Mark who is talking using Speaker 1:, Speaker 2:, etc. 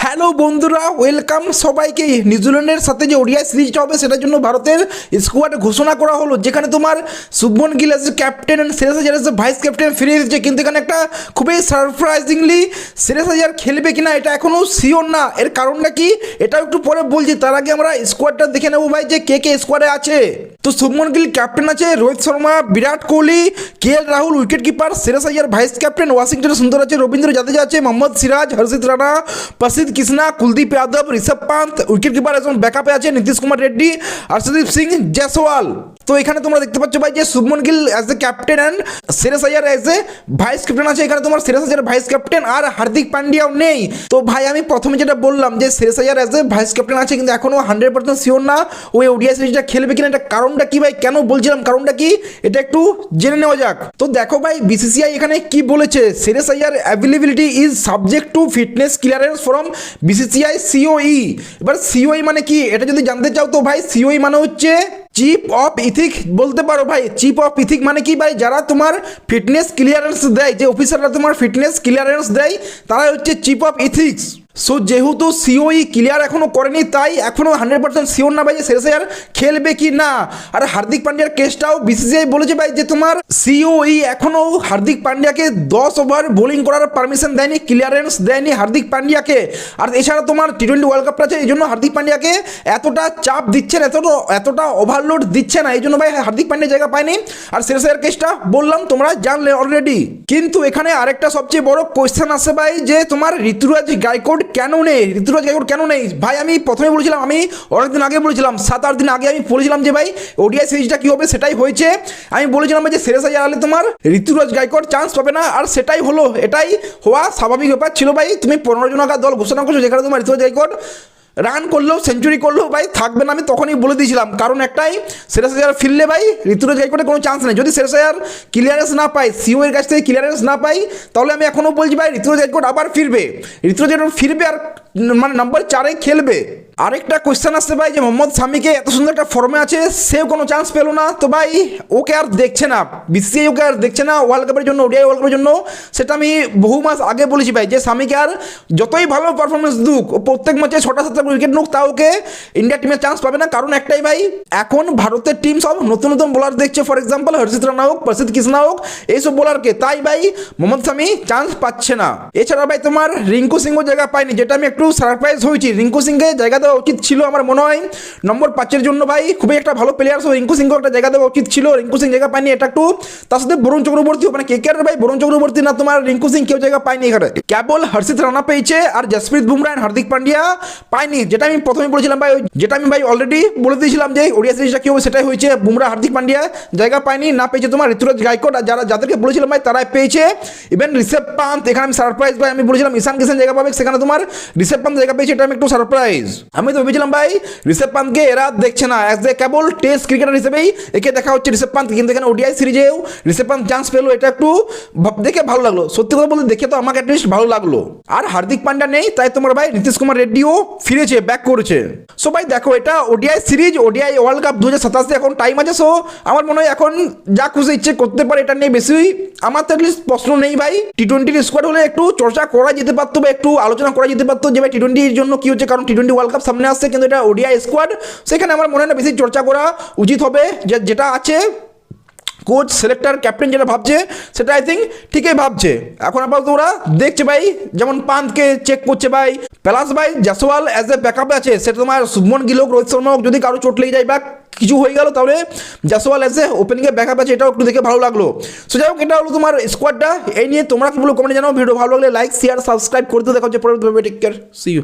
Speaker 1: Hello বন্ধুরা, welcome সবাইকে। নিউজিল্যান্ডের সাথে যে ওডিআই সিরিজটা হবে সেটার জন্য ভারতের স্কোয়াড ঘোষণা করা হলো, যেখানে তোমার Shubman Gill as captain and Shreyas Iyer as vice captain ফিরে এসেছে। কিন্তু এখানে একটা খুবই সারপ্রাইজিংলি শ্রেয়াস আইয়ার খেলবে কিনা এটা এখনও শিওর না। এর কারণটা কি এটাও একটু পরে বলছি, তার আগে আমরা স্কোয়াডটা দেখে নেবো ভাই যে কে কে স্কোয়াডে আছে। তো শুভমন গিল ক্যাপ্টেন আছে, Rohit Sharma, Virat Kohli, KL Rahul wicket keeper, Shreyas Iyer vice captain, ওয়াশিংটনে সুন্দর আছে, রবীন্দ্র জাদেজা আছে, মোহাম্মদ সিরাজ, হর্ষিত রানা, প্রসিদ্ধ কৃষ্ণা, কুলদীপ যাদব, ঋষভ পান্ত, উইকেট কিপার একজন ব্যাকআপে আছে নীতিশ কুমার রেড্ডি, হর্ষদীপ সিং জয়সওয়াল। তো এখানে তোমরা দেখতে পাচ্ছ ভাই যে Shubman Gill as a captain and Shreyas Iyer as a vice captain আছে। এখানে তোমার শ্রেয়াস আইয়ার ভাইস ক্যাপ্টেন আর হার্দিক পান্ডিয়াও নেই। তো ভাই আমি প্রথমে যেটা বললাম যে Shreyas Iyer as a vice captain আছে, কিন্তু এখনও 100% শিওর না ওই ওডিআই সিরিজটা খেলবে কিনা। এটা কারণটা কি ভাই, কেন বলছিলাম কারণটা কি এটা একটু জেনে নেওয়া যাক। তো দেখো ভাই বিসিসিআই এখানে কি বলেছে, Shreyas Iyer availability is subject to fitness clearance from BCCI COE. এবার সিওই মানে কি এটা যদি জানতে চাও তো ভাই সিওই মানে হচ্ছে চিফ অফ ইথিক বলতে পারো ভাই। চিফ অফ ইথিক মানে কি ভাই, যারা তোমার ফিটনেস ক্লিয়ারেন্স দেয়, যে অফিসাররা তোমার ফিটনেস ক্লিয়ারেন্স দেয় তারাই হচ্ছে চিফ অফ ইথিক্স। সো যেহেতু সিওই ক্লিয়ার এখনও করেনি তাই এখনও 100% শিওর না ভাই যে শ্রেয়াস আইয়ার খেলবে কি না। আর হার্দিক পান্ডিয়ার কেসটাও বিসিসিআই বলেছে ভাই যে তোমার সিওই এখনও হার্দিক পান্ডিয়াকে 10 ওভার বোলিং করার পারমিশন দেয়নি, ক্লিয়ারেন্স দেয়নি হার্দিক পান্ডিয়াকে। আর এছাড়া তোমার টি20 ওয়ার্ল্ড কাপটা আছে, এই জন্য হার্দিক পান্ডিয়াকে এতটা চাপ দিচ্ছে না, এতটা ওভারলোড দিচ্ছে না, এই জন্য ভাই হার্দিক পান্ডিয়া জায়গা পায়নি। আর শ্রেয়াস আইয়ার কেসটা বললাম তোমরা জানলে অলরেডি। কিন্তু এখানে আরেকটা সবচেয়ে বড় কোয়েশ্চেন আসে ভাই যে তোমার ঋতুরাজ গায়কোয়াড় কেন নেই, ঋতুরাজ গায়কোয়াড় কেন নেই ভাই। আমি প্রথমে বলেছিলাম, আমি অনেকদিন আগে বলেছিলাম, 7-8 দিন আগে আমি বলেছিলাম যে ভাই ওডিআই সিরিজটা কী হবে সেটাই হয়েছে। আমি বলেছিলাম যে শ্রেয়াস আইয়ার আলে তোমার ঋতুরাজ গায়কোয়াড় চান্স পাবে না, আর সেটাই হলো। এটাই হওয়া স্বাভাবিক ব্যাপার ছিল ভাই। তুমি 15 জনের দল ঘোষণা করছো যেখানে তোমার ঋতুরাজ গায়কোয়াড় রান করলেও সেঞ্চুরি করলেও ভাই থাকবে না। আমি তখনই বলে দিয়েছিলাম, কারণ একটাই, শ্রেয়াস আইয়ার ফিরলে ভাই ঋতুরাজ গায়কোয়াড়ের কোনো চান্স নেই। যদি শ্রেয়াস আইয়ার ক্লিয়ারেন্স না পাই, সিও এর কাছ থেকে ক্লিয়ারেন্স না পাই, তাহলে আমি এখনও বলছি ভাই ঋতুরাজ গায়কোয়াড় আবার ফিরবে। ঋতুরাজ গায়কোয়াড় ফিরবে আর মানে নাম্বার 4-এ খেলবে। আরেকটা কোয়েশ্চেন আসছে ভাই যে মোহাম্মদ শামিকে এত সুন্দর একটা ফর্মে আছে, সেও কোনো চান্স পেলো না। তো ভাই ওকে আর দেখছে না, বিসিসিআই ওকে আর দেখছে না ওয়ার্ল্ড কাপের জন্য, ওডিআই ওয়ার্ল্ড কাপের জন্য। সেটা আমি বহু মাস আগে বলেছি ভাই যে শামিকে আর যতই ভালো পারফরমেন্স দুক, ও প্রত্যেক ম্যাচে 6টা-7টা উইকেট নুক, তা ওকে ইন্ডিয়া টিমের চান্স পাবে না। কারণ একটাই ভাই, এখন ভারতের টিম সব নতুন নতুন বোলার দেখছে, ফর এক্সাম্পল হর্ষিত রানা হোক, প্রসিদ্ধ কৃষ্ণা হোক, এইসব বোলারকে। তাই ভাই মোহাম্মদ শামি চান্স পাচ্ছে না। এছাড়া ভাই তোমার রিঙ্কু সিংও জায়গা পায়নি, যেটা আমি একটু সারপ্রাইজ হয়েছি। রিঙ্কু সিংকে জায়গা দেওয়া উচিত ছিল আমার মনে হয় নম্বর 5-এর জন্য ভাই, খুবই একটা ভালো প্লেয়ার। সো রিঙ্কু সিংকে একটা জায়গা দেওয়া উচিত ছিল, রিঙ্কু সিং জায়গা পায়নি। এটা একটু তার সাথে বরুণ চক্রবর্তী, মানে KKR ভাই বরুণ চক্রবর্তী না তোমার রিঙ্কু সিং কেউ জায়গা পায়নি এখানে। কেবল হর্ষিত রানা পেয়েছে আর জসপ্রীত বুমরাহ আর হার্দিক পান্ডিয়া পায়নি, যেটা আমি প্রথমে বলেছিলাম ভাই, যেটা আমি ভাই অলরেডি বলে দিয়েছিলাম যে ওডিআই সিরিজটা কি হবে সেটাই হয়েছে। বুমরাহ হার্দিক পান্ডিয়া জায়গা পায়নি, না পেয়েছে তোমার ঋতুরাজ গায়কোয়াড়। আর যাদেরকে বলেছিলাম ভাই তারাই পেয়েছে। ইভেন ঋষভ পান্ত, এখানে আমি সারপ্রাইজ ভাই, আমি বলেছিলাম ঈশান কিষান জায়গা পাবে, সেখানে তোমার ঋষভ পান্ত জায়গা পেয়েছে, এটা আমি একটু সারপ্রাইজ। আমি তো ভেবেছিলাম ভাই ঋষভ পান্তকে এরা দেখছে না, as a cable test cricketer হিসেবেই একে দেখা হচ্ছে ঋষভ পান্ত। কিন্তু এখানে ওডিআই সিরিজেও ঋষভ পান্ত চান্স পেলো, এটা একটু দেখে ভালো লাগলো। সত্যি কথা বলতে দেখে তো আমাকে অ্যাটলিস্ট ভালো লাগলো। আর হার্দিক পান্ডিয়া নেই, তাই তোমার ভাই নীতিশ কুমার রেড্ডিও ফিরেছে, ব্যাক করেছে। সো ভাই দেখো এটা ODI series, ODI world cup 2027 এখন টাইম আছে। সো আমার মনে হয় এখন যা খুশি ইচ্ছে করতে পারে, এটা নিয়ে বেশি আমার তো অ্যাটলিস্ট প্রশ্ন নেই ভাই। টি20 স্কোয়াড হলে একটু চর্চা করা যেতে পারতো বা একটু আলোচনা করা যেতে পারতো যে ভাই টি20-র জন্য কি হচ্ছে, কারণ টি20 ওয়ার্ল্ড কাপ সামনে আসছে। কিন্তু এটা ওডিআই স্কোয়াড, সেখানে আমার মনে হয় না বেশি চর্চা করা উচিত হবে। যেটা আছে কোচ, সিলেক্টর, ক্যাপ্টেন যেটা ভাবছে সেটা আই থিঙ্ক ঠিকই ভাবছে। এখন আপাতত ওরা দেখছে ভাই, যেমন পান্তকে চেক করছে ভাই, প্লাস ভাই জয়সওয়াল অ্যাজ এ ব্যাকআপে আছে। সেটা তোমার শুভমন গিল হোক, রোহিত শর্মা হোক, যদি কারো চোট লেগে যায় বা কিছু হয়ে গেল, তাহলে জয়সওয়াল অ্যাজ এ ওপেনিংয়ে ব্যাকআপ আছে, এটাও একটু দেখে ভালো লাগলো। সো যাই হোক এটা হলো তোমার স্কোয়াডটা। এই নিয়ে তোমরা কি বলো কমেন্টে জানাও। ভিডিও ভালো লাগলে লাইক, শেয়ার, সাবস্ক্রাইব করতে দেখা হচ্ছে পরবর্তী ভিডিও। Take care, see you.